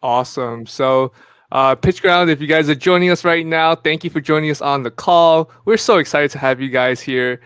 Awesome. So, PitchGround, if you guys are joining us right now, thank you for joining us on the call. We're so excited to have you guys here.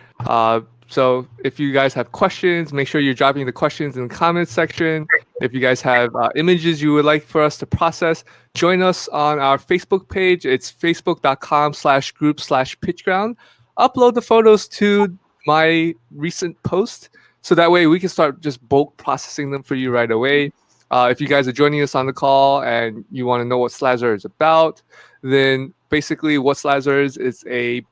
So, if you guys have questions, make sure you're dropping the questions in the comments section. If you guys have images you would like for us to process, join us on our Facebook page. It's facebook.com/group/PitchGround. Upload the photos to my recent post so that way we can start just bulk processing them for you right away. If you guys are joining us on the call and you want to know what Slazzer is about, then basically what Slazzer is a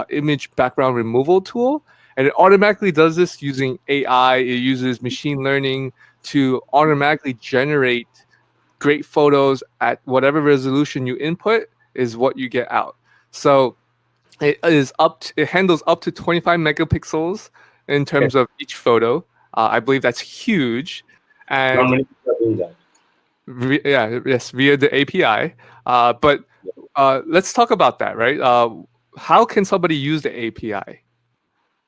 image background removal tool, and it automatically does this using AI. It uses machine learning to automatically generate great photos at whatever resolution you input is what you get out. So it handles up to 25 megapixels in Okay. terms of each photo. I believe that's huge. Not And many people are doing that. yes, via the API. But let's talk about that, right? How can somebody use the API?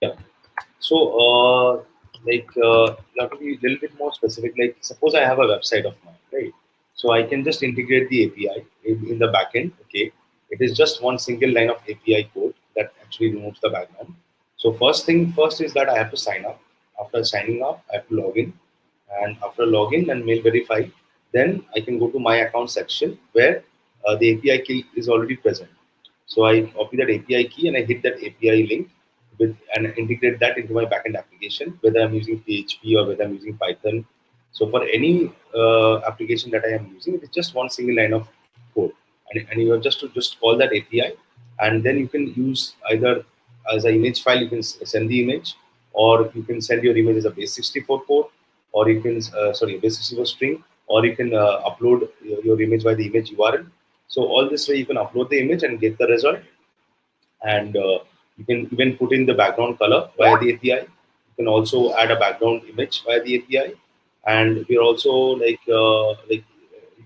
Yeah. So, you have to be a little bit more specific. Like, suppose I have a website of mine, right? So I can just integrate the API in the backend. Okay, it is just one single line of API code that actually removes the background. So first thing first is that I have to sign up. After signing up, I have to log in, and after login and mail verify, then I can go to my account section where the API key is already present. So I copy that API key and I hit that API link with and integrate that into my backend application, whether I'm using PHP or whether I'm using Python. So for any application that I am using, it's just one single line of code, and you have just to just call that API, and then you can use either as an image file, you can send the image, or you can send your image as a base64 port, or you can sorry, a base64 string, or you can upload your image by the image URL. So all this way you can upload the image and get the result, and you can even put in the background color via the API. You can also add a background image via the API, and we're also like you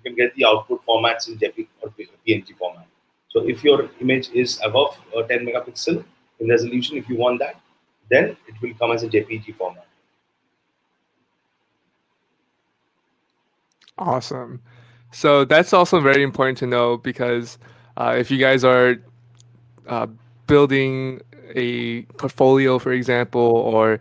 can get the output formats in JPEG or PNG format. So if your image is above 10 megapixel in resolution, if you want that, then it will come as a JPG format. Awesome. So that's also very important to know because if you guys are uh, building a portfolio, for example, or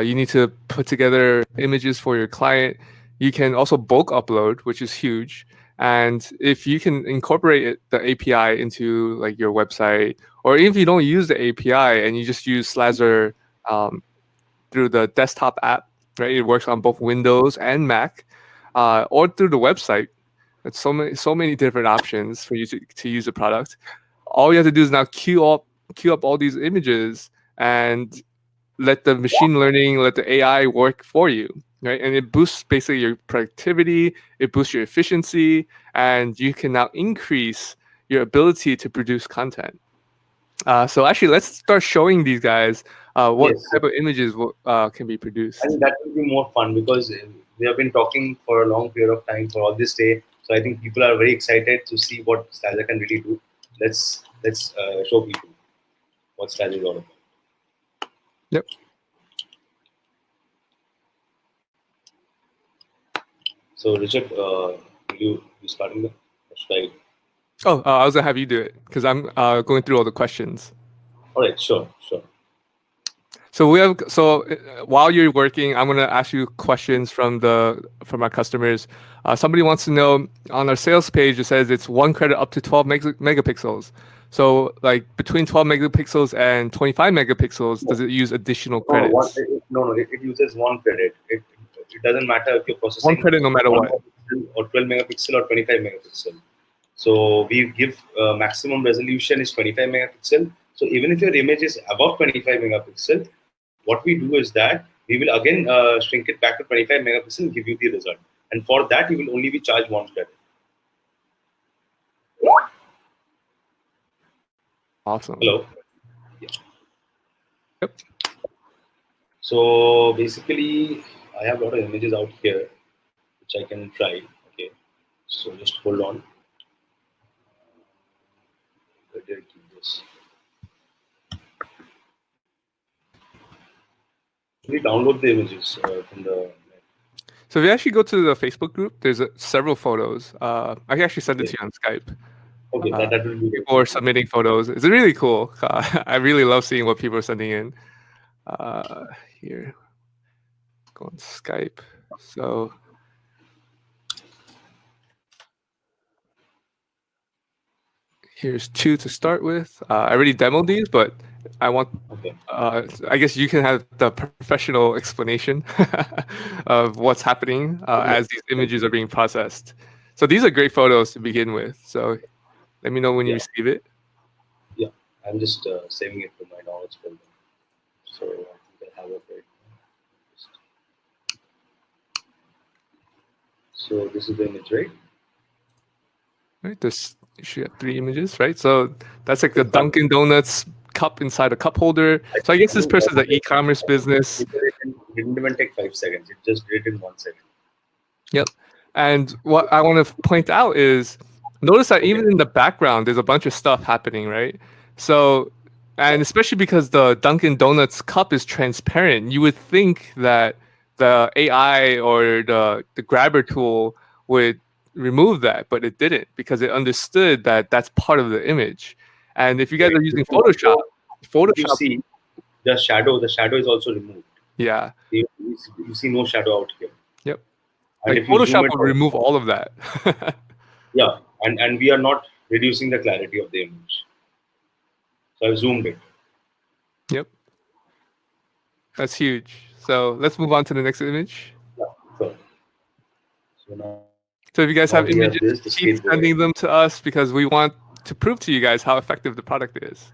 you need to put together images for your client, you can also bulk upload, which is huge. And if you can incorporate the API into like your website, or even if you don't use the API and you just use Slazzer um, through the desktop app, right? It works on both Windows and Mac, or through the website. It's so many different options for you to use the product. All you have to do is now queue up all these images and let the machine learning, let the AI work for you, right? And it boosts basically your productivity, it boosts your efficiency, and you can now increase your ability to produce content. So actually, let's start showing these guys what Yes, type of images can be I produced. think that will be more fun because we have been talking for a long period of time for all this day. So I think people are very excited to see what Slazzer can really do. Let's show people what Slazzer is all about. Yep. So Richard, will you be starting the slide? Oh, I was gonna have you do it because I'm going through all the questions. All right, sure, sure. While you're working, I'm gonna ask you questions from our customers. Somebody wants to know on our sales page. It says it's one credit up to 12 megapixels. So like between 12 megapixels and 25 megapixels, No, does it use additional no, no, credits? it uses one credit. It doesn't matter if you're One processing credit no matter 1 what. megapixel or 12 megapixel or 25 megapixel. So we give maximum resolution is 25 megapixel. So even if your image is above 25 megapixel, what we do is that we will again shrink it back to 25 megapixel and give you the result. And for that, you will only be charged one credit. Awesome. Hello. Yeah. Yep. So basically, I have a lot of images out here which I can try. Okay. So just hold on. Where did I keep this? We download the images from the. So if you actually go to the Facebook group, there's several photos. I can actually send it to Okay. you on Skype. Okay, Uh, that will be People are helpful. submitting photos. It's really cool. I really love seeing what people are sending in. Here, go on Skype. So here's two to start with. I already demoed these, but I want. Okay. I guess you can have the professional explanation of what's happening Okay. as these images are being processed. So these are great photos to begin with. So let me know when you Yeah. receive it. Yeah. I'm just saving it to my knowledge folder. So I think I have it right now. So this is the image, right? Right, this you should have three images, right? So that's like the In fact, Dunkin' Donuts cup inside a cup holder. I So I guess this think person's an e-commerce business. it didn't even take 5 seconds. It just did it in 1 second. Yep. And what I want to point out is notice that Okay. even in the background, there's a bunch of stuff happening, right? So, Yeah. and especially because the Dunkin' Donuts cup is transparent, you would think that the AI or the grabber tool would remove that, but it didn't because it understood that that's part of the image. And if you guys Right. are If using you Photoshop, also, if you Photoshop, see the shadow is also removed. yeah, You see no shadow out here. yep. And Like if you Photoshop zoom it would out, remove all of that. yeah, and we are not reducing the clarity of the image. So I've zoomed it. Yep. That's huge. So let's move on to the next image. Yeah, sure. So now we have So this, if you the guys have skateboard. images, keep sending them to us because we want to prove to you guys how effective the product is.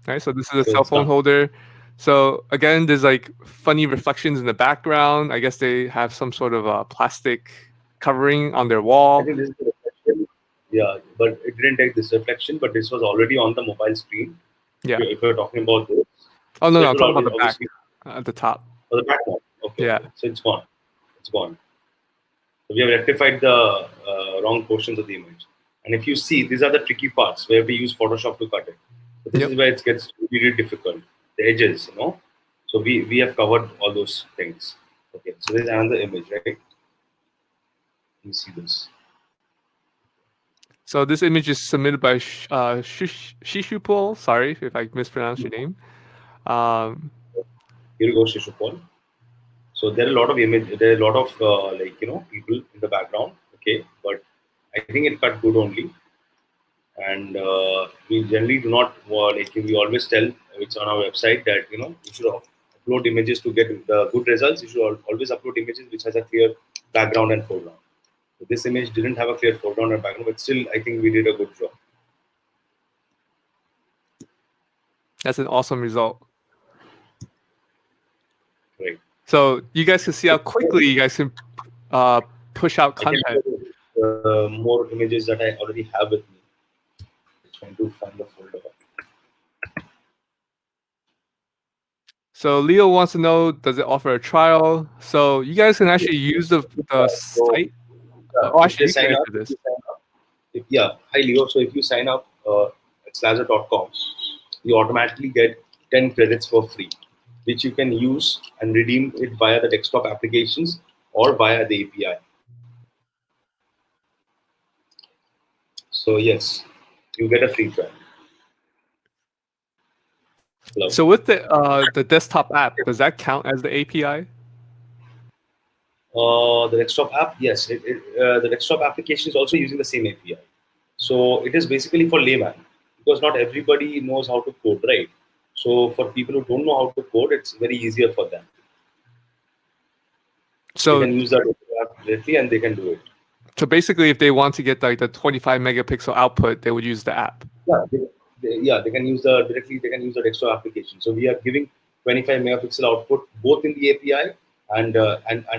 All right, so this is a So cell it's phone done. holder. So again, there's like funny reflections in the background. I guess they have some sort of plastic covering on their I wall. think this is the reflection. Yeah, but it didn't take this reflection, but this was already on the mobile screen. Yeah. If you're talking about this, Oh no, so no, it I'm will talking about always the back obviously at the top. for the background. Okay, Yeah. okay. So it's gone. It's gone. So we have rectified the wrong portions of the image. And if you see, these are the tricky parts where we use Photoshop to cut it. So this Yep. is where it gets really difficult. The edges. So we have covered all those things. Okay, so there's another image, right? You see this. So this image is submitted by Shishupol. Sorry if I mispronounced your name. Um, Here you go, Shishupal. So there are a lot of image. There are a lot of people in the background. Okay, but I think it cut good only. And we generally do not we always tell it's on our website that you should upload images to get the good results. You should always upload images which has a clear background and foreground. So this image didn't have a clear foreground and background, but still I think we did a good job. that's an awesome result. Right. So you guys can see how quickly you guys can uh, push out I can content. show you more images that I already have with me. Trying to find the folder. So Leo wants to know, does it offer a trial? So you guys can actually use the So site. Oh, if actually, they you can sign up, answer this. hi Leo. So if you sign up at Slazzer.com, you automatically get 10 credits for free, which you can use and redeem it via the desktop applications or via the API. So yes, you get a free trial. Hello. So with the desktop app, does that count as the API? The desktop app, yes, the desktop application is also using the same API. So it is basically for layman because not everybody knows how to code, right? So for people who don't know how to code, it's very easier for them. They So can use that app directly and they can do it. so basically, if they want to get like the 25 megapixel output, they would use the app. Yeah, they can use the directly. They can use the desktop application. So we are giving 25 megapixel output both in the API and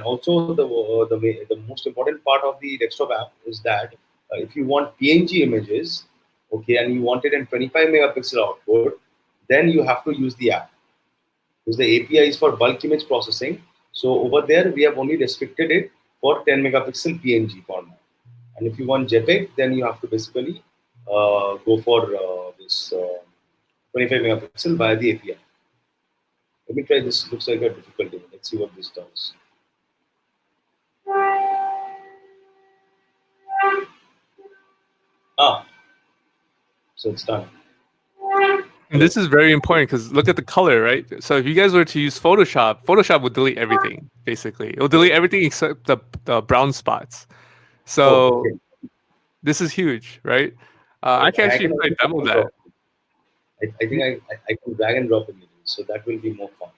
also the most important part of the desktop app is that if you want PNG images, okay, and you want it in 25 megapixel output, then you have to use the app because the API is for bulk image processing. So over there we have only restricted it for 10 megapixel PNG format. And if you want JPEG, then you have to basically go for this 25 megapixel via the API. Let me try this. Looks like a difficult one. Let's see what this does. So it's done. And Hello. this is very important because look at the color, right? So if you guys were to use Photoshop, Photoshop would delete everything, basically. It will delete everything except the brown spots. Oh, So okay. this is huge, right? I can I actually can play also a drag demo of and that. drop. I think I can drag and drop images, so that will be more fun.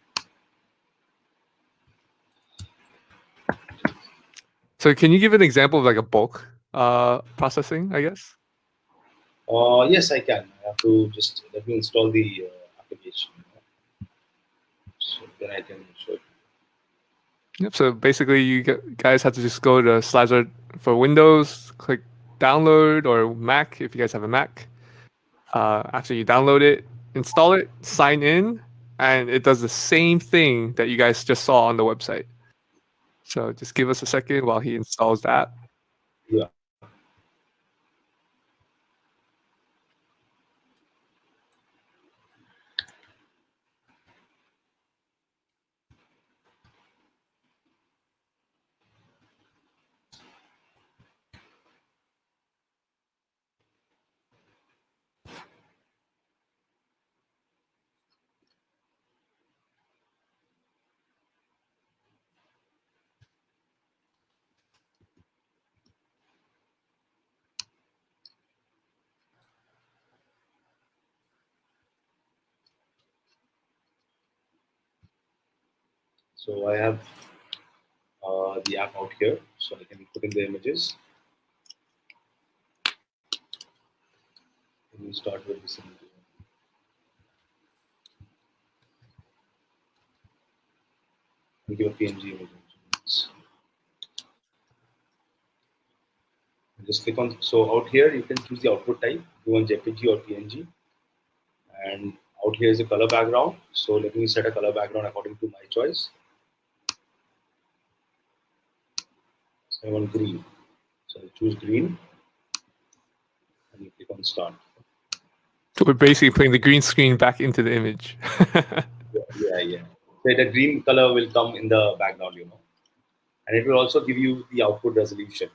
So can you give an example of like a bulk processing, I guess? Yes, I can. I have to just let me install the application, so then I can show it. Yep. So basically, guys have to just go to Slazzer for Windows, click download, or Mac if you guys have a Mac. After you download it, install it, sign in, and it does the same thing that you guys just saw on the website. So just give us a second while he installs that. Yeah. So I have the app out here, so I can put in the images. And we start with this image. We give a PNG image. Just click on. So out here, you can choose the output type. You want JPG or PNG, and out here is a color background. So let me set a color background according to my choice. So I want green. So I choose green, and you click on start. So we're basically putting the green screen back into the image. Yeah. So the green color will come in the background, and it will also give you the output resolution.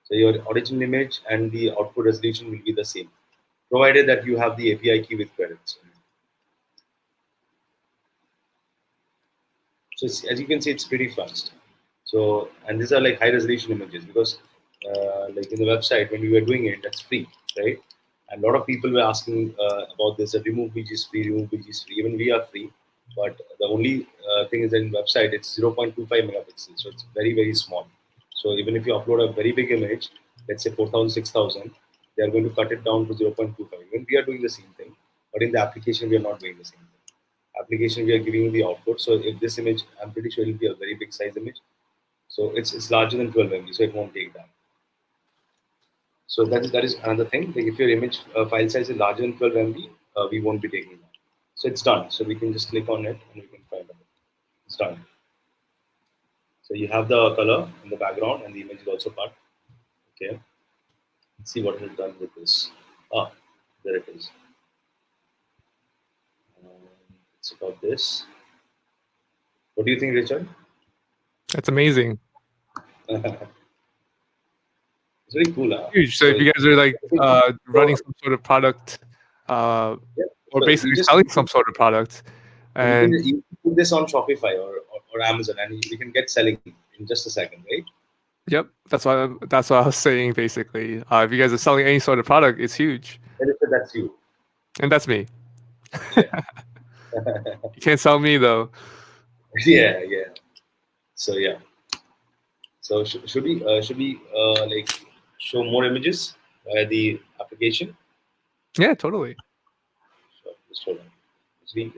So your original image and the output resolution will be the same, provided that you have the API key with credits. So as you can see, it's pretty fast. So, and these are like high resolution images because, like in the website, when we were doing it, that's free, right? And a lot of people were asking about this, that remove BG is free, remove BG is free. Even we are free, but the only thing is that in website, it's 0.25 megapixels. So it's very, very small. So even if you upload a very big image, let's say 4,000, 6,000, they are going to cut it down to 0.25. Even we are doing the same thing, but in the application, we are not doing the same thing. Application, we are giving you the output. So if this image, I'm pretty sure it will be a very big size image. So it's larger than 12 MB, so it won't take that. So that is another thing. Like if your image file size is larger than 12 MB, we won't be taking that. So it's done. So we can just click on it and we can find out. It's done. So you have the color in the background and the image is also cut. Okay. Let's see what it has done with this. Ah, there it is. It's about this. What do you think, Richard? That's amazing. It's very cool. Huh? Huge. So So if you guys are like so running some sort of product, uh, yeah. or So basically selling some sort of product, and you can put this on Shopify or Amazon, and you can get selling in just a second, right? yep, that's what I was saying basically. If you guys are selling any sort of product, it's huge, That's you. and that's me. Yeah, You can't sell me though. yeah. So yeah. So should we like show more images via the application? Yeah, totally. So just hold on. It's being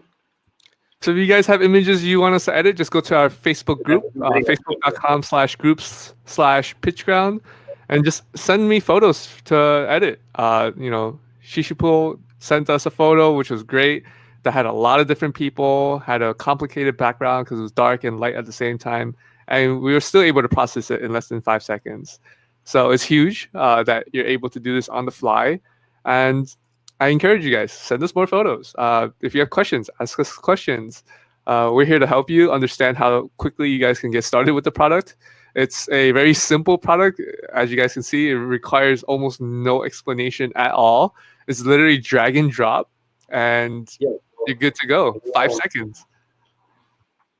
So if you guys have images you want us to edit, just go to our Facebook group, very helpful. Yeah. facebook.com/groups/pitchground, and just send me photos to edit. Shishipul sent us a photo, which was great. That had a lot of different people, had a complicated background because it was dark and light at the same time. And we were still able to process it in less than 5 seconds. So it's huge that you're able to do this on the fly. And I encourage you guys, send us more photos. If you have questions, ask us questions. We're here to help you understand how quickly you guys can get started with the product. It's a very simple product. As you guys can see, it requires almost no explanation at all. It's literally drag and drop, and Yeah. you're good to So, go. 5 seconds.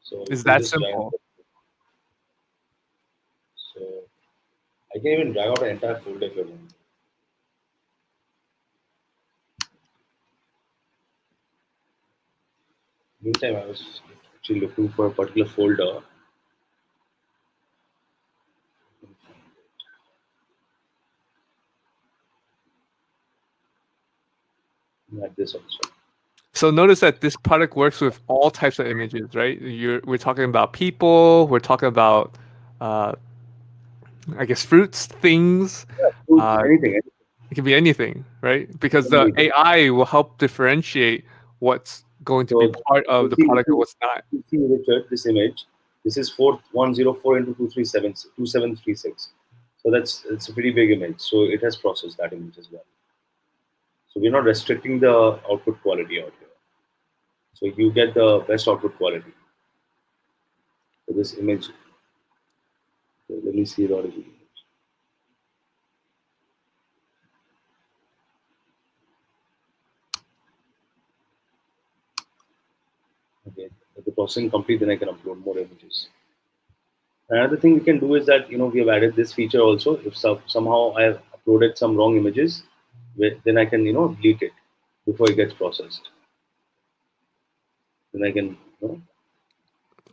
so you It's can that just drag. simple. So I can even drag out an entire folder if you want. Meantime, I was actually looking for a particular folder. Like this also. So notice that this product works with all types of images, right? We're talking about people. We're talking about, uh, I guess, fruits, things. Yeah, food, Uh, anything, it can be anything, right? Because the anything. AI will help differentiate what's going to be So part of the if product and you, what's not. if you see Richard, this image, this is 4104 into 2736. So that's it's a pretty big image. So it has processed that image as well. So we're not restricting the output quality out here. So you get the best output quality for this image. So let me see the original image. Okay, if the processing complete, then I can upload more images. Another thing we can do is that we have added this feature also. If somehow I have uploaded some wrong images, then I can delete it before it gets processed. Then I can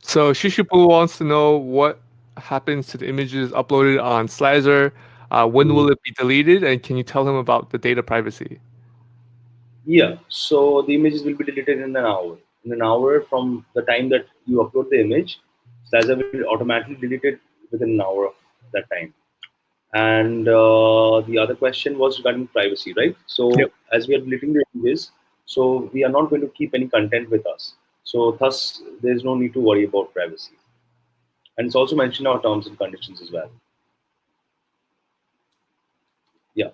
So Shishipu wants to know what happens to the images uploaded on Slazzer. When mm, will it be deleted? And can you tell him about the data privacy? yeah. So the images will be deleted in an hour. In an hour from the time that you upload the image, Slazzer will automatically delete it within an hour of that time. And the other question was regarding privacy, right? Yep. So as we are deleting the images, so we are not going to keep any content with us. So thus, there is no need to worry about privacy. And it's also mentioned in our terms and conditions as well. Yeah.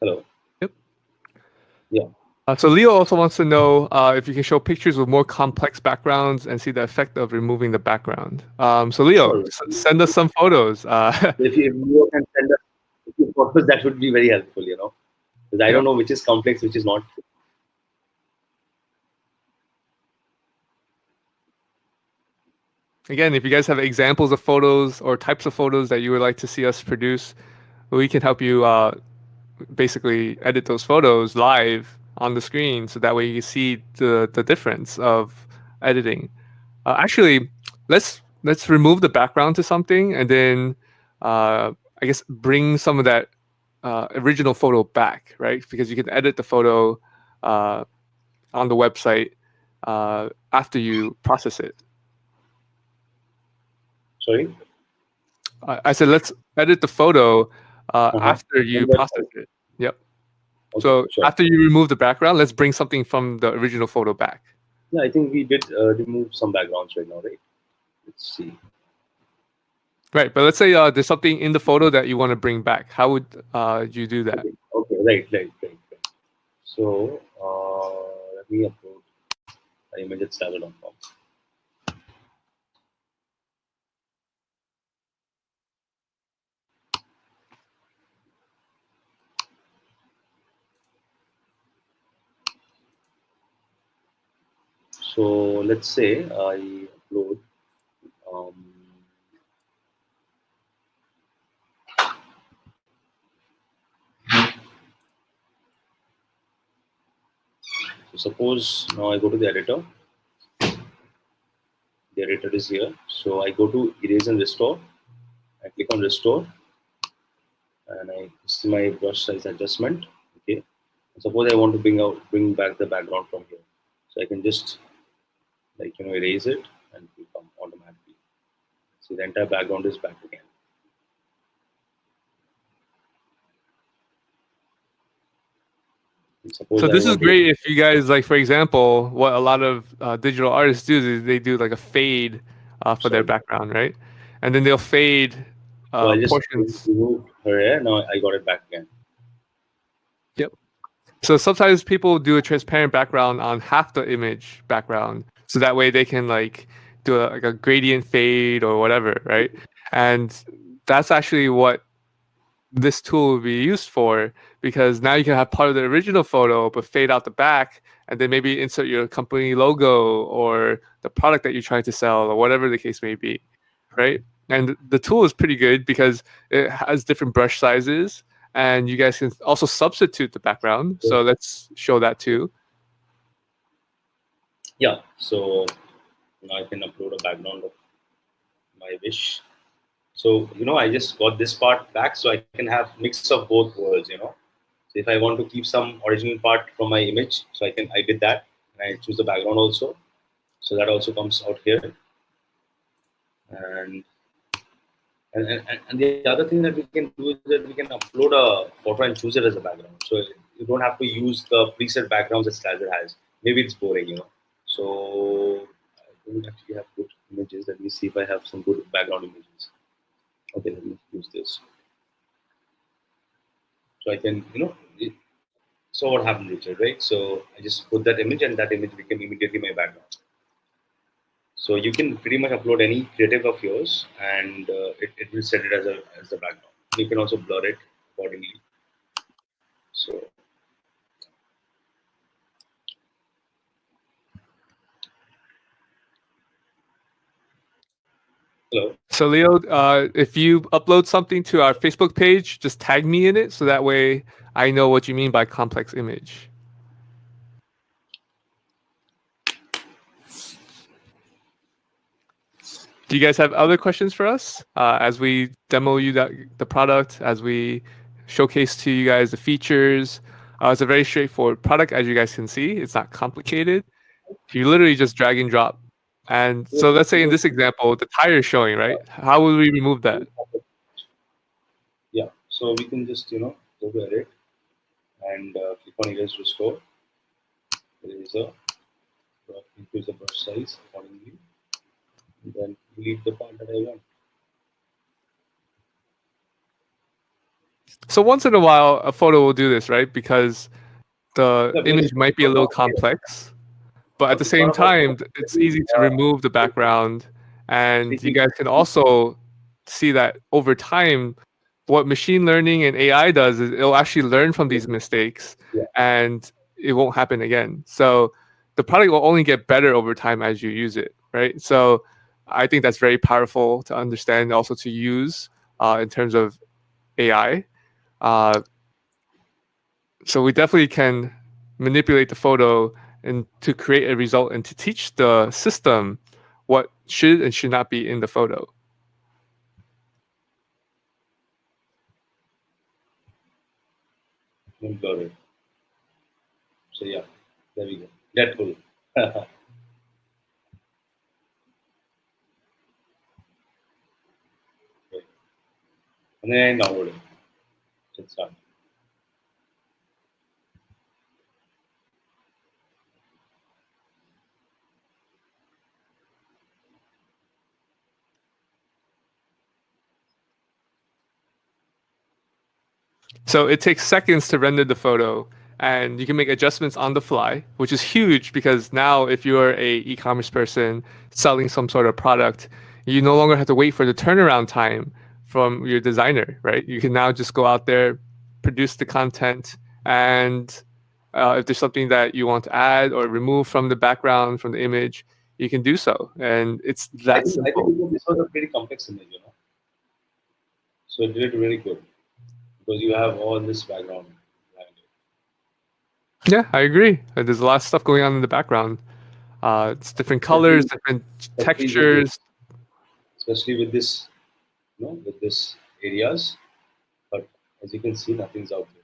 Hello. Yep. Yeah. So Leo also wants to know if you can show pictures with more complex backgrounds and see the effect of removing the background. So Leo, Sure. send us some photos. If you can send us a few photos, that would be very helpful. Because I don't Yep. know which is complex, which is not. Again, if you guys have examples of photos or types of photos that you would like to see us produce, we can help you basically edit those photos live on the screen, so that way you can see the difference of editing. Actually, let's remove the background to something, and then I guess bring some of that original photo back, right? Because you can edit the photo uh, on the website after you process it. Sorry. I said let's edit the photo Uh-huh. after On you the process website. it. Yep. Okay. So Sure. after you remove the background, let's bring something from the original photo back. Yeah, I think we did remove some backgrounds right now, right? Let's see. Right, but let's say there's something in the photo that you want to bring back. How would you do that? Okay. Okay. Right. So let me upload an image at Slazzer.com. So let's say I upload. Um, so suppose now I go to the editor. The editor is here. So I go to erase and restore. I click on restore, and I see my brush size adjustment. Okay. Suppose I want to bring back the background from here. So I can just erase it, and it will come automatically. So the entire background is back again. And suppose So I this is want to. great if you guys like, for example, what a lot of digital artists do is they do like a fade for their Sorry. background, right? And then they'll fade So I just portions. removed her hair. Now I got it back again. Yep. So sometimes people do a transparent background on half the image background, so that way they can like do like a gradient fade or whatever, right? And that's actually what this tool will be used for, because now you can have part of the original photo but fade out the back, and then maybe insert your company logo or the product that you're trying to sell or whatever the case may be, right? And the tool is pretty good because it has different brush sizes, and you guys can also substitute the background. So let's show that too. Yeah. So now I can upload a background of my wish. So I just got this part back, so I can have mix of both worlds. So if I want to keep some original part from my image, so I did that, and I choose the background also. So that also comes out here, and and the other thing that we can do is that we can upload a photo and choose it as a background. So you don't have to use the preset backgrounds that Slazzer has. Maybe it's boring. So I don't actually have good images. Let me see if I have some good background images. Okay, let me use this. So I can, so what happened, Richard, right? So I just put that image, and that image became immediately my background. So you can pretty much upload any creative of yours, and it will set it as the background. You can also blur it accordingly. So hello. So Leo, if you upload something to our Facebook page, just tag me in it so that way I know what you mean by complex image. Do you guys have other questions for us as we demo you the product, as we showcase to you guys the features? It's a very straightforward product, as you guys can see. It's not complicated. You literally just drag and drop. And so let's say in this example, the tire is showing, right? How will we remove that? Yeah. So we can just go to edit and click on erase restore. Eraser. Increase the brush size accordingly. And then delete the part that I want. So once in a while, a photo will do this, right? Because the Yeah, because image might be a little complex, but at the it's not same about time, it's easy to remove the background. And you speaking. guys can also see that over time, what machine learning and AI does is it'll actually learn from these mistakes Yeah. and it won't happen again. So the product will only get better over time as you use it, right? So I think that's very powerful to understand, also to use in terms of AI. Uh, so we definitely can manipulate the photo and to create a result and to teach the system what should and should not be in the photo. Blur it. So yeah, there we go. Deadpool. Okay. And then I download it. Let's start. So it takes seconds to render the photo, and you can make adjustments on the fly, which is huge because now if you're a e-commerce person selling some sort of product, you no longer have to wait for the turnaround time from your designer, right? You can now just go out there, produce the content, and if there's something that you want to add or remove from the background, from the image, you can do so. And it's I that think I simple. think this was a pretty complex image. So it did really good because you have all this background. Yeah, I agree. There's a lot of stuff going on in the background. It's different colors, Especially, different especially with this, textures. especially with this, with this areas. But as you can see, nothing's out there.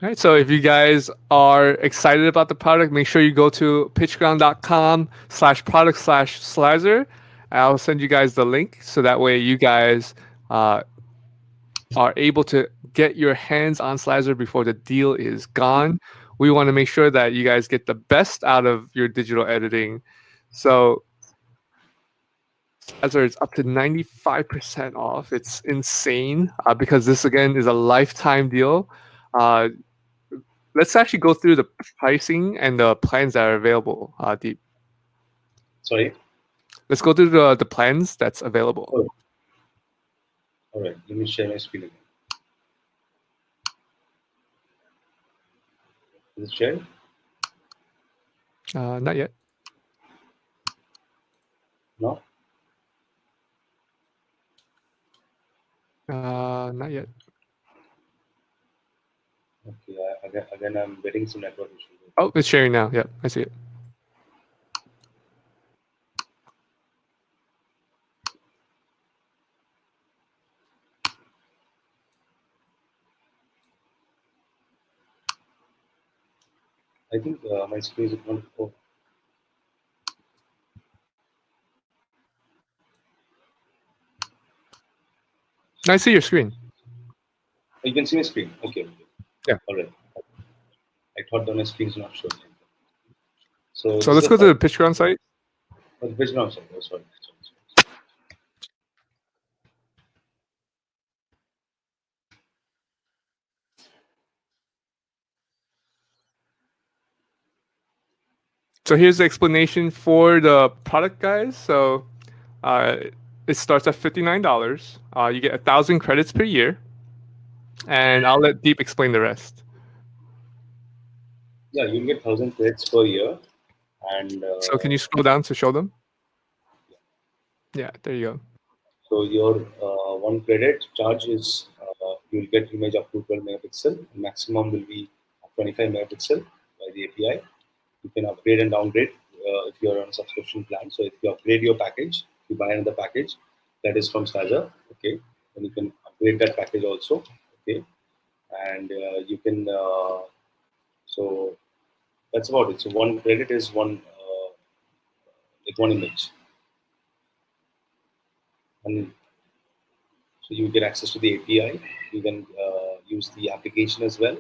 All right, so if you guys are excited about the product, make sure you go to pitchground.com/product/Slazzer. I'll send you guys the link so that way you guys are able to get your hands on Slazzer before the deal is gone. We want to make sure that you guys get the best out of your digital editing. So Slazzer is up to 95% off. It's insane because this again is a lifetime deal. Uh, let's actually go through the pricing and the plans that are available, Deep. Sorry. Let's go through the plans that's available. Oh, all right. Let me share my screen again. Is it shared? Not yet. No. Not yet. Okay. Again, I'm getting some network issues. Oh, it's sharing now. Yep, I see it. I think my screen is not. Oh, I see your screen. you can see my screen. Okay. Yeah. All right. I thought that my screen is not showing. So So this is let's the go to first. the PitchGround site. Oh, the page now. Sorry. Oh, sorry. So here's the explanation for the product, guys. So uh, it starts at $59. You get 1,000 credits per year, and I'll let Deep explain the rest. Yeah, you'll get 1,000 credits per year, and So can you scroll down to show them? Yeah, there you go. so your one credit charge is you'll get image up to 12 megapixel. Maximum will be 25 megapixel by the API. You can upgrade and downgrade if you're on a subscription plan. So if you upgrade your package, you buy another package that is from Slazzer, okay, then you can upgrade that package also, okay, and you can so that's about it. So one credit is one like one image, and so you get access to the API. You can use the application as well,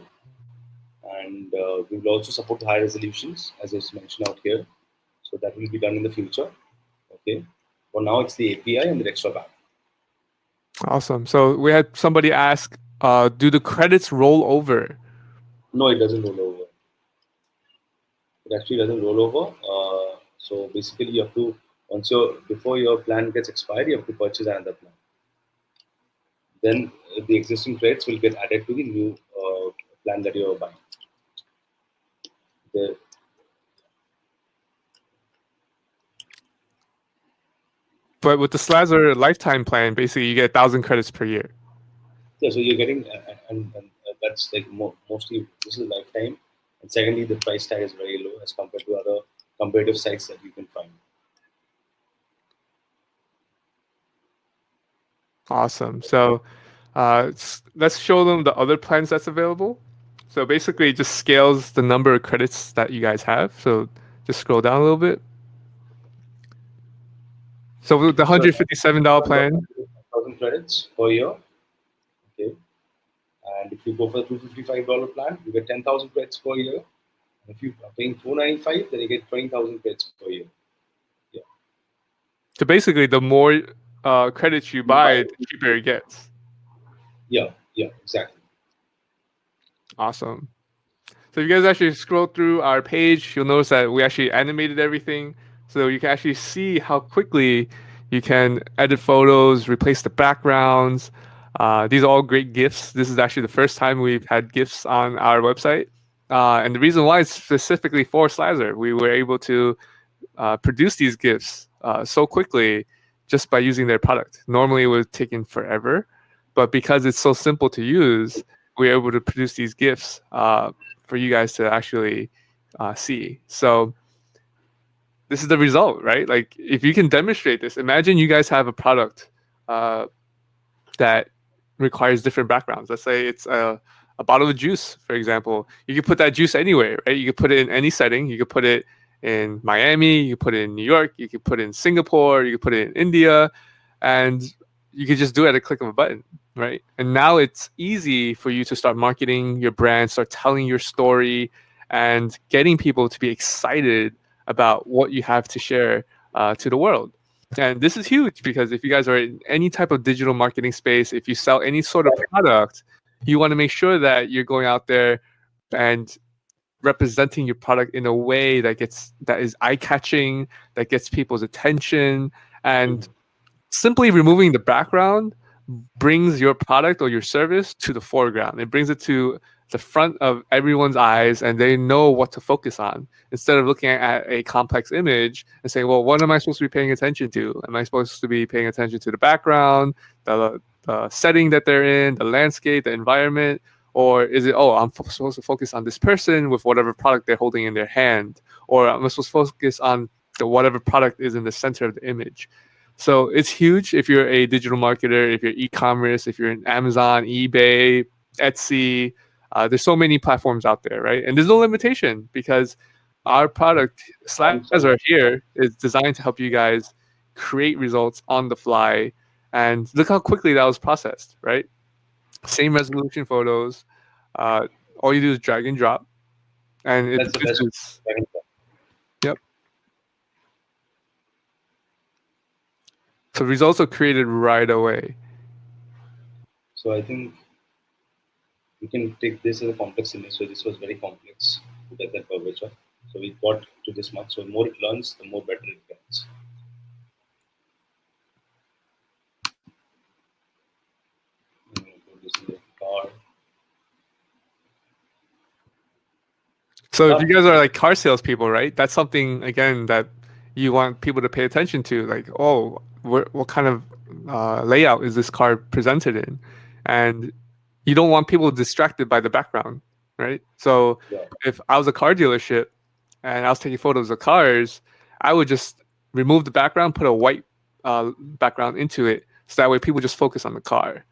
and we will also support high resolutions as is mentioned out here. So that will be done in the future. Okay. For now, it's the API and the extra back. Awesome. So we had somebody ask, do the credits roll over? No, it doesn't roll over. It actually doesn't roll over. So basically, you have to once your before your plan gets expired, you have to purchase another plan. Then the existing credits will get added to the new plan that you are buying. The, But with the Slazzer lifetime plan, basically you get 1,000 credits per year. yeah, so you're getting, and that's like mostly this is lifetime, and secondly, the price tag is very low as compared to other comparative sites that you can find. Awesome. So let's show them the other plans that's available. So basically, it just scales the number of credits that you guys have. So just scroll down a little bit. So with the So $157 plan, 1,000 credits per year. Okay. And if you go for the $255 plan, you get 10,000 credits per year. And if you are paying $495, then you get 20,000 credits per year. Yeah. so basically, the more credits you buy, the cheaper it gets. Yeah. Yeah. Exactly. Awesome. So if you guys actually scroll through our page, you'll notice that we actually animated everything. So you can actually see how quickly you can edit photos, replace the backgrounds. These are all great GIFs. This is actually the first time we've had GIFs on our website. And the reason why is specifically for Slazzer. We were able to produce these GIFs so quickly just by using their product. Normally it would have taken forever, but because it's so simple to use, we're able to produce these GIFs for you guys to actually see. So this is the result, right? Like if you can demonstrate this, imagine you guys have a product that requires different backgrounds. Let's say it's a bottle of juice, for example. You could put that juice anywhere, right? You could put it in any setting. You could put it in Miami, you could put it in New York, you could put it in Singapore, you could put it in India, and you could just do it at a click of a button, right? And now it's easy for you to start marketing your brand, start telling your story, and getting people to be excited about what you have to share to the world. And this is huge because if you guys are in any type of digital marketing space, if you sell any sort of product, you want to make sure that you're going out there and representing your product in a way that is eye catching, that gets people's attention, and simply removing the background brings your product or your service to the foreground. It brings it to the front of everyone's eyes and they know what to focus on instead of looking at a complex image and saying, well, what am I supposed to be paying attention to? Am I supposed to be paying attention to the background, the setting that they're in, the landscape, the environment? Or is it, oh, I'm supposed to focus on this person with whatever product they're holding in their hand? Or I'm supposed to focus on whatever product is in the center of the image? So it's huge if you're a digital marketer, if you're e-commerce, if you're in Amazon, eBay, Etsy. There's so many platforms out there, right? And there's no limitation because our product, Slazzer here, is designed to help you guys create results on the fly. And look how quickly that was processed, right? Same resolution photos. Uh, all you do is drag and drop, and it That's the best. produces. Yep. So results are created right away. So I think we can take this as a complex image. So this was very complex to get that curvature. So we got to this much. So the more it learns, the more better it gets. I'm going to put this in the car. So if you guys are like car salespeople, right? That's something again that you want people to pay attention to. Like, oh, what kind of layout is this car presented in? And you don't want people distracted by the background, right? So Yeah. if I was a car dealership and I was taking photos of cars, I would just remove the background, put a white background into it, so that way people just focus on the car.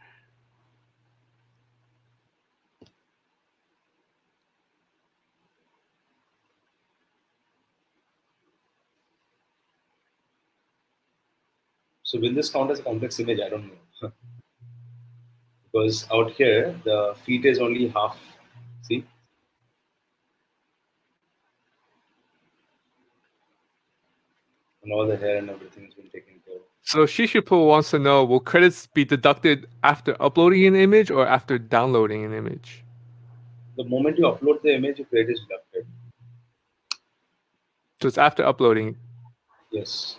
So will this count as a complex image? I don't know. Because out here, the feet is only half. See? And all the hair and everything has been taken care of. So Shishipu wants to know, will credits be deducted after uploading an image or after downloading an image? The moment you upload the image, your credit is deducted. So it's after uploading. Yes.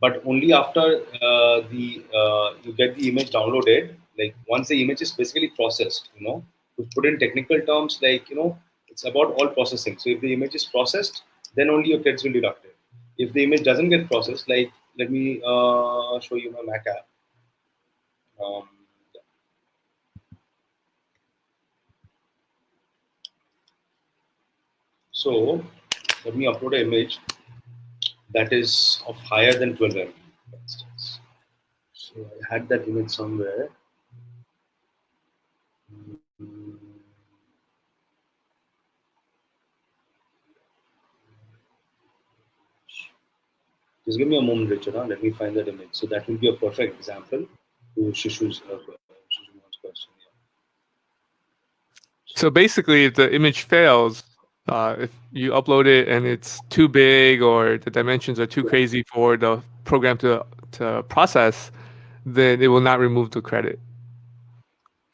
But only after the you get the image downloaded. Like once the image is basically processed, to put in technical terms, like it's about all processing. So if the image is processed, then only your credits will be deducted. If the image doesn't get processed, like let me show you my Mac app. Um, so let me upload an image that is of higher than 12 MB, for instance. So I had that image somewhere. Mm, Just give me a moment, Richard. Let me find that image. So that will be a perfect example to Shishu's question. Yeah. So basically, if the image fails, if you upload it and it's too big or the dimensions are too crazy for the program to process, then it will not remove the credit.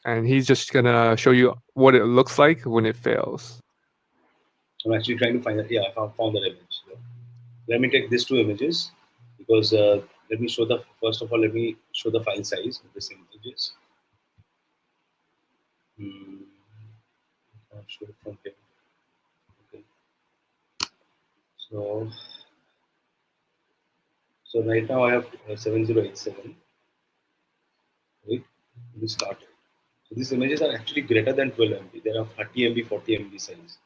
And he's just gonna show you what it looks like when it fails. I'm actually trying to find that. Yeah, I found that image. Yeah. Let me take these two images because let me show the first of all. Let me show the file size of these images. Hmm. I'll show it from here. Okay. So right now I have 7087. Right. We start. So these images are actually greater than 12 MB. They are 30 MB, 40 MB size.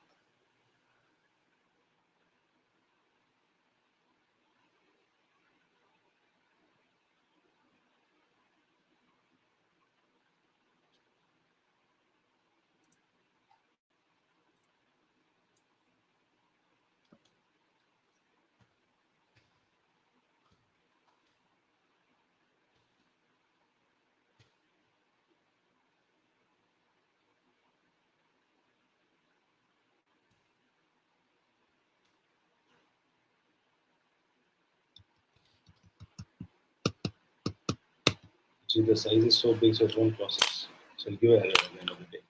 See, the size is so big, so it won't process. So it'll give an error at the end of the day.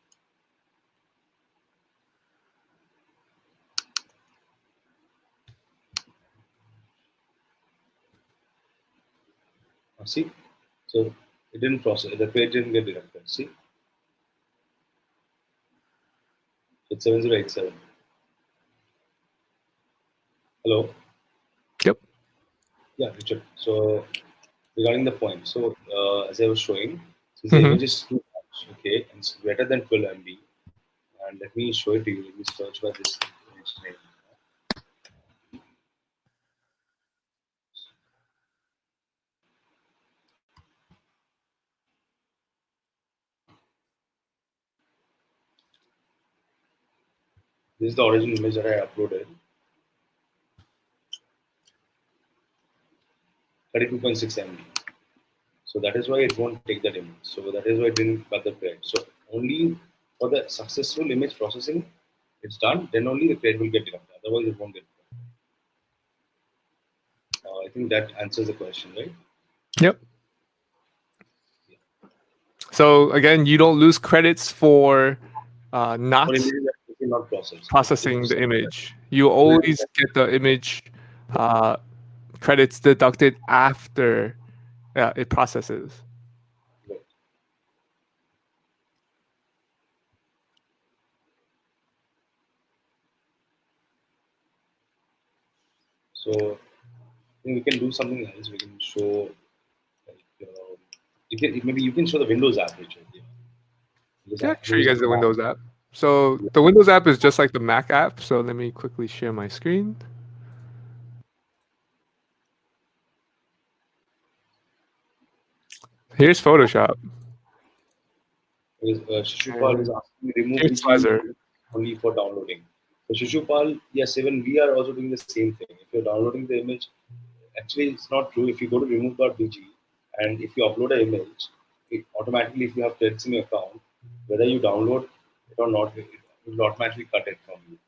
See, so it didn't process. The page didn't get detected. See, it's 7087. Hello. Yep. Yeah, Richard. So regarding the point, so as I was showing, since the Hmm. image is too much, okay, and it's greater than 12 MB, and let me show it to you. Let me search by this image name. This is the original image that I uploaded, 32.6 MB. So that is why it won't take that image. So that is why it didn't cut the credit. So only for the successful image processing, it's done. Then only the credit will get deducted. Otherwise, it won't get. I think that answers the question, right? Yep. Yeah. So again, you don't lose credits for For not images that are not processed. If processing the image. You always get the image uh, credits deducted after it processes. right. So I think we can do something else. We can show like you can maybe you can show the Windows app, Richard. Yeah. Because Yeah, I I can show suppose you it's guys the Mac. Windows app. So the Windows app is just like the Mac app. So let me quickly share my screen. Here's Photoshop Because Shishupal is and asking me remove here's BG Slazzer. only for downloading. So Shishupal, yes, even we are also doing the same thing. If you're downloading the image, actually it's not true. If you go to remove.bg and if you upload an image, it automatically, if you have credits in your account, whether you download it or not, it will automatically cut it from you.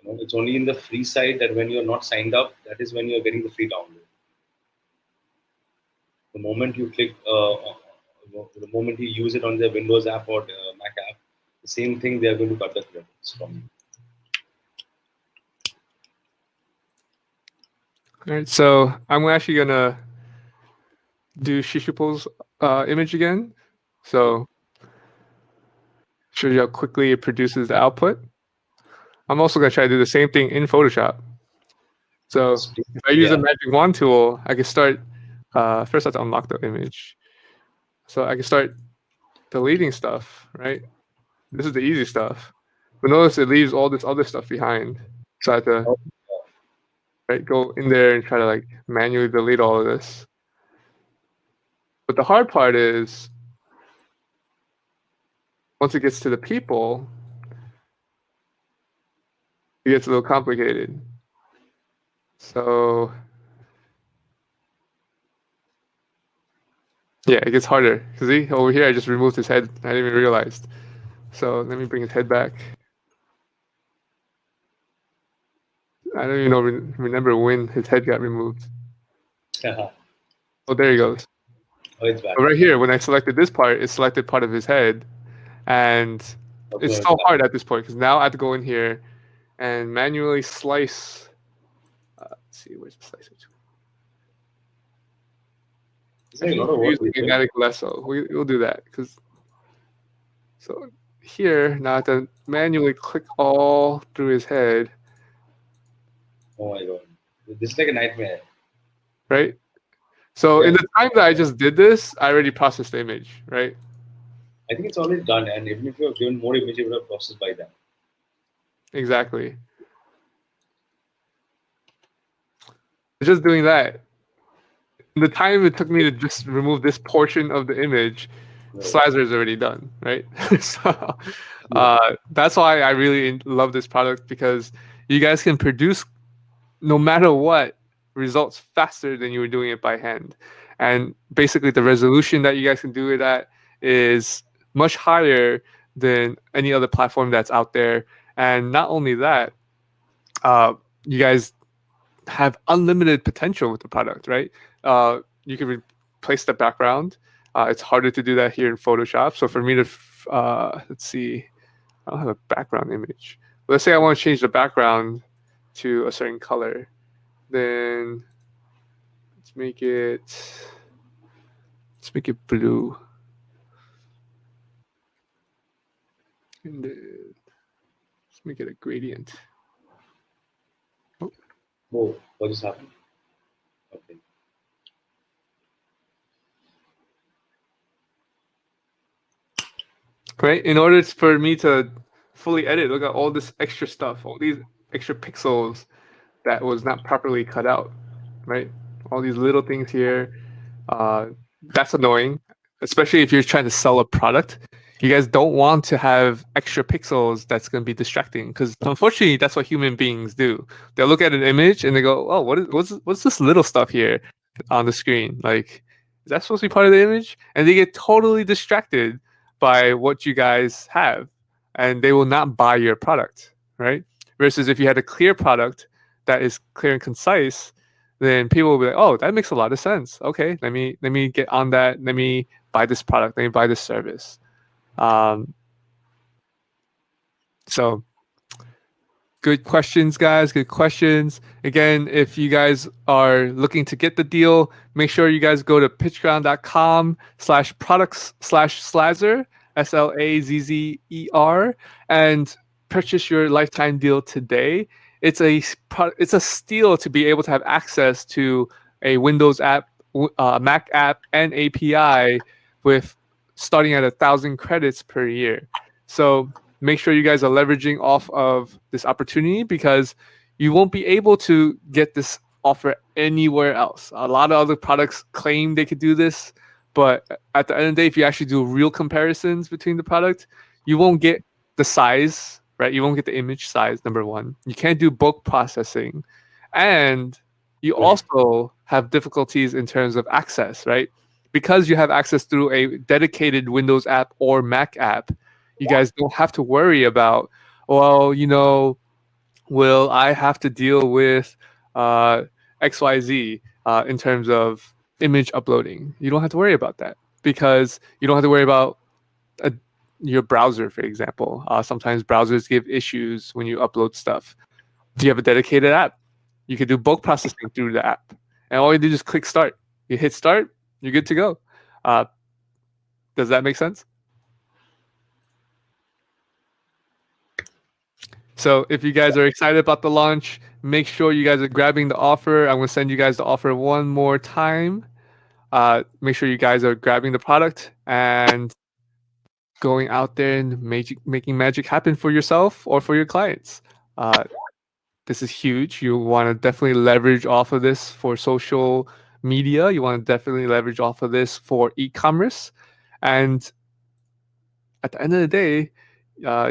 You know, it's only in the free side that when you're not signed up, that is when you're getting the free download. The moment you click, the moment you use it on the Windows app or the Mac app, the same thing they are going to cut the credits from you. All right, so I'm actually gonna do Shishupal's image again. So show you how quickly it produces the output. I'm also gonna try to do the same thing in Photoshop. So Yes, if I use the yeah. magic wand tool, I can start. First, I have to unlock the image. So I can start deleting stuff. Right. This is the easy stuff. But notice it leaves all this other stuff behind. So I have to Oh, right go in there and try to like manually delete all of this. But the hard part is once it gets to the people, it gets a little complicated. So yeah, it gets harder. See, over here I just removed his head. I didn't even realize. So let me bring his head back. I don't even know remember when his head got removed. oh, Oh, there he goes. it's back. But right here, when I selected this part, it selected part of his head, and Okay, it's no, it's so back. hard at this point because now I have to go in here and manually slice. Let's see, where's the slicer tool? It's like a Actually, lot of we're work, using right? magnetic lasso. We'll do that because so here now I have to manually click all through his head, Oh my god. This is like a nightmare. right? So in Yeah. the time that I just did this, I already processed the image, right? I think it's already done, and even if you have given more image, it would have processed by then. Exactly. Just doing that. The time it took me to just remove this portion of the image, Right. Slazzer is already done, right? So Yeah. that's why I really love this product because you guys can produce no matter what results faster than you were doing it by hand. And basically, the resolution that you guys can do it at is much higher than any other platform that's out there. And not only that, you guys have unlimited potential with the product, right? You can replace the background. It's harder to do that here in Photoshop. So for me to, let's see, I don't have a background image. Let's say I want to change the background to a certain color. Then let's make it. Let's make it blue. And let's make it a gradient. Oh, Oh, what just happened? Okay. right. In order for me to fully edit, look at all this extra stuff, all these extra pixels that was not properly cut out, right? All these little things here. That's annoying, especially if you're trying to sell a product. You guys don't want to have extra pixels that's going to be distracting because unfortunately, that's what human beings do. They'll look at an image and they go, "Oh, what's this little stuff here on the screen? Like, is that supposed to be part of the image?" And they get totally distracted by what you guys have, and they will not buy your product, right? Versus if you had a clear product that is clear and concise, then people will be like, "Oh, that makes a lot of sense. Okay, let me get on that. Let me buy this product. Let me buy this service." Um, so good questions, guys. Good questions. Again, if you guys are looking to get the deal, make sure you guys go to pitchground.com/products/Slazzer, Slazzer, and purchase your lifetime deal today. It's a steal to be able to have access to a Windows app, Mac app, and API with starting at 1,000 credits per year. So make sure you guys are leveraging off of this opportunity because you won't be able to get this offer anywhere else. A lot of other products claim they could do this, but at the end of the day, if you actually do real comparisons between the product, you won't get the size, right? You won't get the image size, number one. You can't do bulk processing. And you Right. also have difficulties in terms of access, right? Because you have access through a dedicated Windows app or Mac app, you guys don't have to worry about, well, will I have to deal with uh, XYZ in terms of image uploading? You don't have to worry about that because you don't have to worry about a, your browser, for example. Sometimes browsers give issues when you upload stuff. Do you have a dedicated app? You can do bulk processing through the app. And all you do is click start. You hit start, you're good to go. Uh, does that make sense? So if you guys are excited about the launch, make sure you guys are grabbing the offer. I'm going to send you guys the offer one more time. Make sure you guys are grabbing the product and going out there and making magic happen for yourself or for your clients. Uh, this is huge. You want to definitely leverage off of this for social media. You want to definitely leverage off of this for e-commerce. And at the end of the day,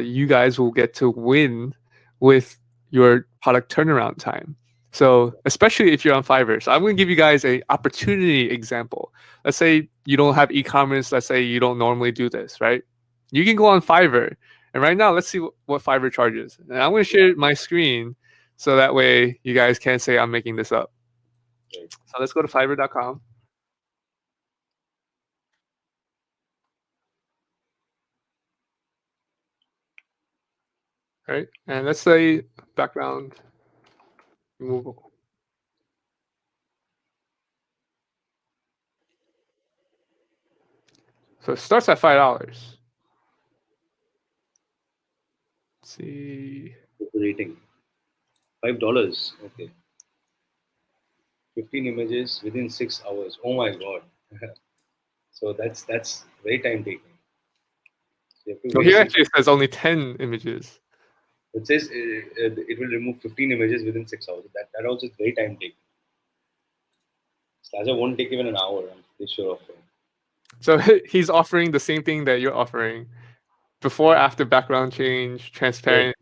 you guys will get to win with your product turnaround time. So, especially if you're on Fiverr. So, I'm going to give you guys a opportunity example. Let's say you don't have e-commerce. Let's say you don't normally do this, right? You can go on Fiverr. And right now, let's see what Fiverr charges. And I'm going to share my screen so that way you guys can't say I'm making this up. Right. So, let's go to fiverr.com. Right. And let's say background removal. So it starts at $5. Let's see. Rating $5. Okay. 15 images within 6 hours. Oh my god. So that's very time taking. So you have to So wait here six. actually it says only 10 images. It says it will remove 15 images within 6 hours. That also is very time taking. Slazzer won't take even an hour. I'm pretty sure of it. So he's offering the same thing that you're offering. Before, after background change, Right. transparent.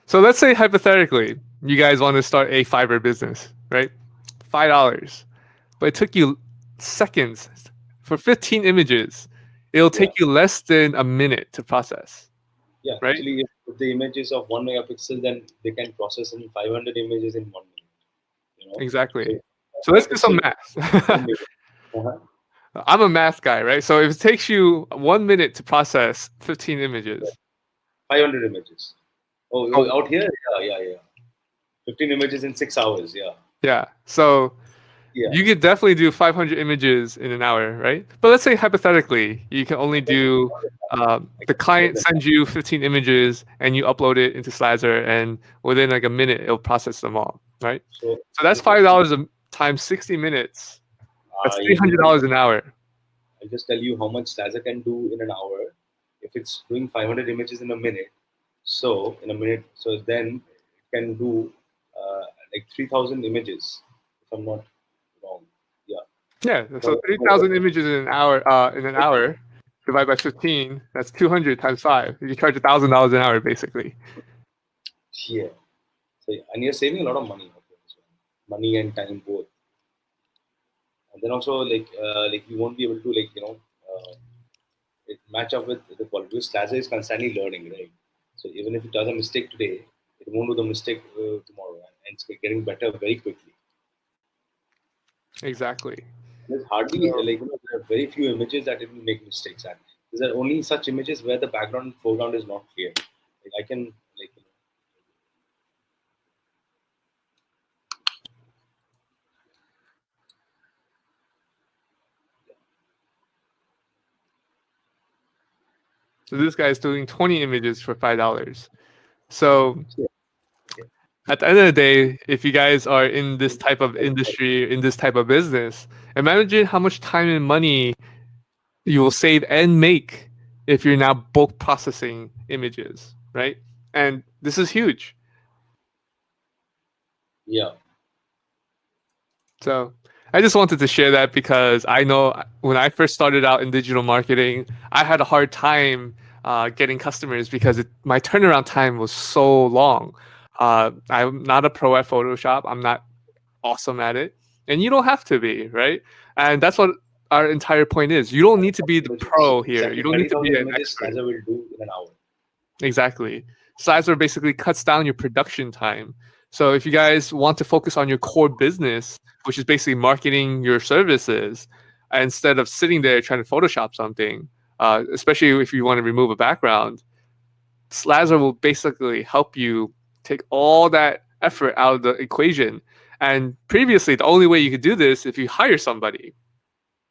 So let's say hypothetically, you guys want to start a Fiverr business, right? $5. But it took you seconds for 15 images. It'll Yeah. take you less than a minute to process, Yeah. right? Actually, if the image is of 1 megapixel, then they can process in 500 images in 1 minute. You know. Exactly. So So let's do some megapixel. math. Uh-huh. I'm a math guy, right? So if it takes you 1 minute to process 15 images, 500 images. Oh, oh, out here? Yeah, yeah, yeah. 15 images in 6 hours. Yeah. yeah. So Yeah. You could definitely do 500 images in an hour, right? But let's say hypothetically, you can only do I the can do more client than that. sends you 15 images and you upload it into Slazzer, and within like a minute, it'll process them all, right? So So that's this is $5 times 60 minutes. That's I just $300 an hour. I'll just tell you how much Slazzer can do in an hour. If it's doing 500 images in a minute, so in a minute, so then it can do like 3,000 images, if I'm not wrong. Yeah, Yeah, so 3,000 more. 3,000 images in an hour, divided by 15, that's 200 times 5. You charge $1,000 an hour, basically. Yeah. So and you're saving a lot of money, okay, so money and time both. And then also like you won't be able to it match up with the quality. Because Slazzer is constantly learning, right? So even if it does a mistake today, it won't do the mistake tomorrow, and it's getting better very quickly. Exactly. There's hardly So there are very few images that it will make mistakes at. There are only such images where the background and foreground is not clear. Like I can So this guy's doing 20 images for $5. So yeah, yeah. at the end of the day, if you guys are in this type of industry, in this type of business, imagine how much time and money you will save and make if you're now bulk processing images, right? And this is huge. Yeah. So I just wanted to share that because I know when I first started out in digital marketing, I had a hard time getting customers because my turnaround time was so long. I'm not a pro at Photoshop. I'm not awesome at it, and you don't have to be, right? And that's what our entire point is. You don't need to be the Images. pro here. You Exactly. don't need to be 30,000 an images expert. Slazzer will do in an hour. Exactly. Slazzer basically cuts down your production time. So if you guys want to focus on your core business, which is basically marketing your services, instead of sitting there trying to Photoshop something, especially if you want to remove a background, Slazzer will basically help you take all that effort out of the equation. And previously, the only way you could do this if you hire somebody,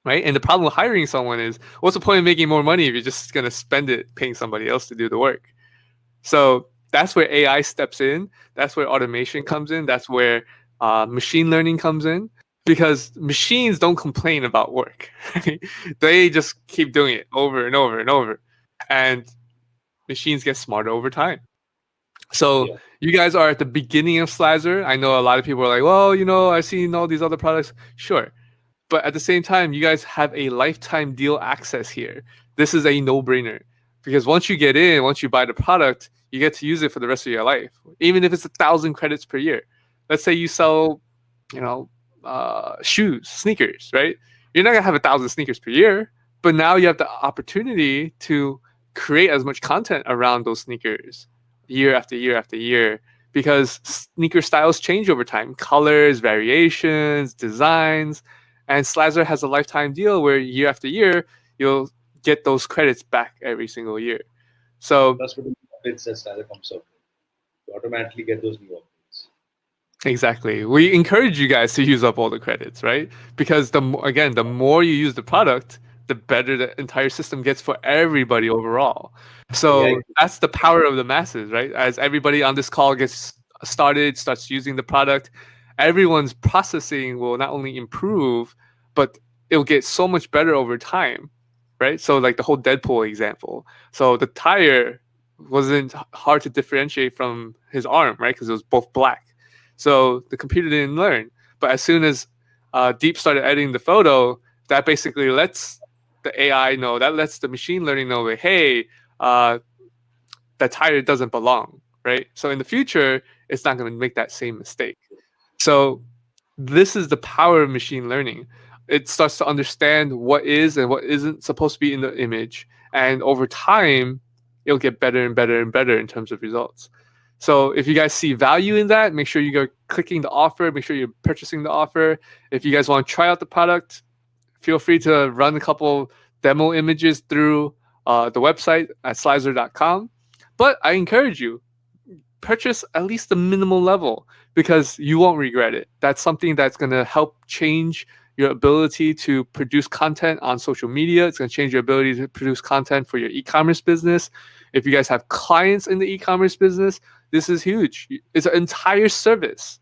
right? And the problem with hiring someone is, what's the point of making more money if you're just going to spend it paying somebody else to do the work? So that's where AI steps in. That's where automation comes in. That's where machine learning comes in. Because machines don't complain about work. They just keep doing it over and over and over. And machines get smarter over time. So Yeah. you guys are at the beginning of Slazzer. I know a lot of people are like, well, I've seen all these other products. Sure. But at the same time, you guys have a lifetime deal access here. This is a no-brainer because once you get in, once you buy the product, you get to use it for the rest of your life, even if it's 1,000 credits per year. Let's say you sell, you know, shoes, sneakers, right? You're not gonna have 1,000 sneakers per year, but now you have the opportunity to create as much content around those sneakers year after year after year because sneaker styles change over time, colors, variations, designs, and Slazzer has a lifetime deal where year after year you'll get those credits back every single year. So Plus with the updates that Slazzer comes up with, you automatically get those new updates. exactly. We encourage you guys to use up all the credits, right? Because again, the more you use the product, the better the entire system gets for everybody overall. AI. So that's the power of the masses, right? As everybody on this call gets started, starts using the product, everyone's processing will not only improve, but it'll get so much better over time, right? So like the whole Deadpool example. So the tire wasn't hard to differentiate from his arm, right? Because it was both black. So the computer didn't learn. But as soon as Deep started editing the photo, that basically lets the AI know, that lets the machine learning know, that, hey, that tire doesn't belong, right? So in the future, it's not going to make that same mistake. So this is the power of machine learning. It starts to understand what is and what isn't supposed to be in the image. And over time, it'll get better and better and better in terms of results. So if you guys see value in that, make sure you go clicking the offer, make sure you're purchasing the offer. If you guys want to try out the product, feel free to run a couple demo images through the website at slazzer.com. But I encourage you, purchase at least the minimal level because you won't regret it. That's something that's going to help change your ability to produce content on social media. It's going to change your ability to produce content for your e-commerce business. If you guys have clients in the e-commerce business, this is huge. It's an entire service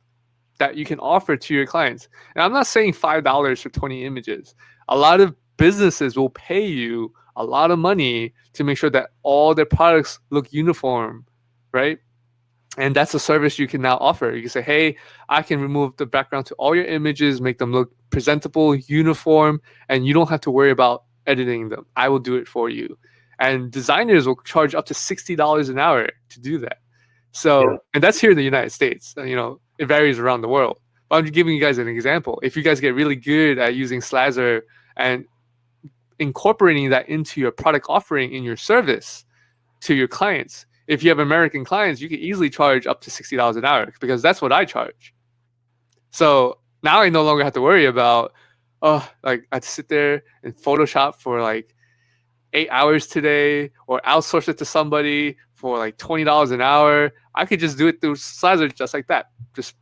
that you can offer to your clients. And I'm not saying $5 for 20 images. A lot of businesses will pay you a lot of money to make sure that all their products look uniform, right? And that's a service you can now offer. You can say, hey, I can remove the background to all your images, make them look presentable, uniform, and you don't have to worry about editing them. I will do it for you. And designers will charge up to $60 an hour to do that. Yeah. So, and that's here in the United States. It varies around the world. But I'm just giving you guys an example. If you guys get really good at using Slazzer and incorporating that into your product offering in your service to your clients, if you have American clients, you can easily charge up to $60 an hour because that's what I charge. So now I no longer have to worry about, like I have to sit there and Photoshop for like 8 hours today or outsource it to somebody for like $20 an hour. I could just do it through Slazzer just like that. Just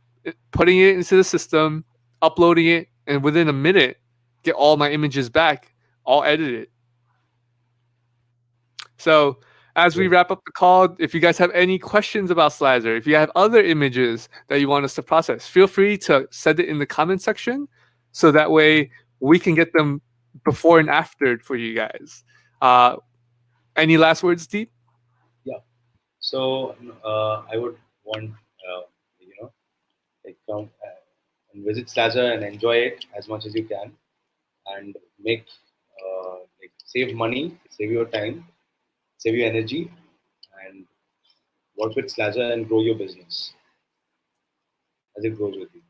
putting it into the system, uploading it, and within a minute, get all my images back, all edited. So as we Yeah. wrap up the call, if you guys have any questions about Slazzer, if you have other images that you want us to process, feel free to send it in the comment section so that way we can get them before and after for you guys. Any last words, Deep? Yeah. So I would want you know like come and visit Slazzer and enjoy it as much as you can, and make like save money, save your time, save your energy, and work with Slazzer and grow your business as it grows with you.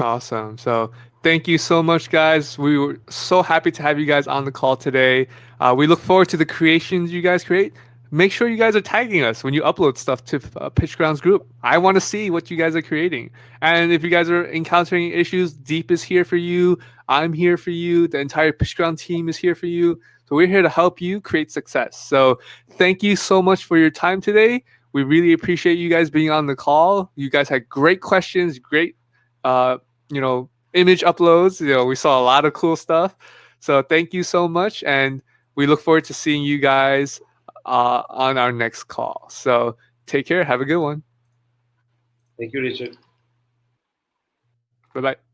Awesome. So thank you so much, guys. We were so happy to have you guys on the call today. We look forward to the creations you guys create. Make sure you guys are tagging us when you upload stuff to PitchGround's group. I want to see what you guys are creating. And if you guys are encountering issues, Deep is here for you. I'm here for you. The entire PitchGround team is here for you. So we're here to help you create success. So thank you so much for your time today. We really appreciate you guys being on the call. You guys had great questions, great uh, image uploads. We saw a lot of cool stuff. So thank you so much, and we look forward to seeing you guys on our next call. So take care. Have a good one. Thank you, Richard. Bye bye.